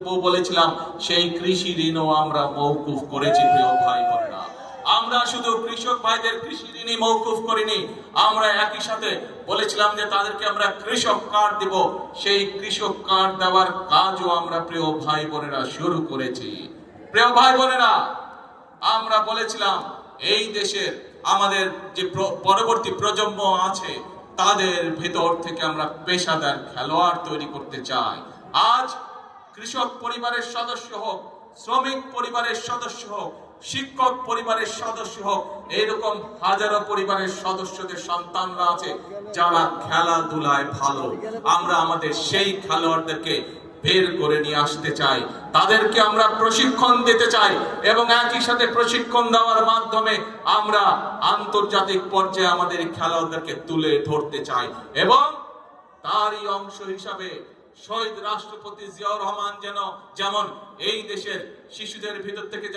বলেছিলাম সেই কৃষি ঋণও আমরা মওকুফ করেছি। প্রিয় ভাই বোনেরা, আমরা শুধু কৃষক ভাইদের কৃষি ঋণই মওকুফ করিনি, আমরা একই সাথে বলেছিলাম যে তাদেরকে আমরা কৃষক কার্ড দিব। সেই কৃষক কার্ড দেওয়ার কাজও আমরা প্রিয় ভাই বোনেরা শুরু করেছি। প্রিয় ভাই বোনেরা, আমরা বলেছিলাম এই দেশের আমাদের যে পরবর্তী প্রজন্ম আছে তাদের ভেতর থেকে আমরা পেশাদার খেলোয়াড় তৈরি করতে চাই। আজ কৃষক পরিবারের সদস্য হোক, শ্রমিক পরিবারের সদস্য হোক, শিক্ষক পরিবারের সদস্য হোক, এইরকম হাজারো পরিবারের সদস্যদের সন্তানরা আছে যারা খেলাধুলায় ভালো। আমরা আমাদের সেই খেলোয়াড়দেরকে বের করে নিয়ে আসতে চাই, তাদেরকে আমরা প্রশিক্ষণ দিতে চাই এবং একই সাথে প্রশিক্ষণ দেওয়ার মাধ্যমে আমরা আন্তর্জাতিক পর্যায়ে আমাদের খেলোয়াড়দেরকে তুলে ধরতে চাই। এবং তারই অংশ হিসাবে শহীদ রাষ্ট্রপতি জিয়াউর রহমান যেমন এই দেশের শিশুদের ভিতর থেকে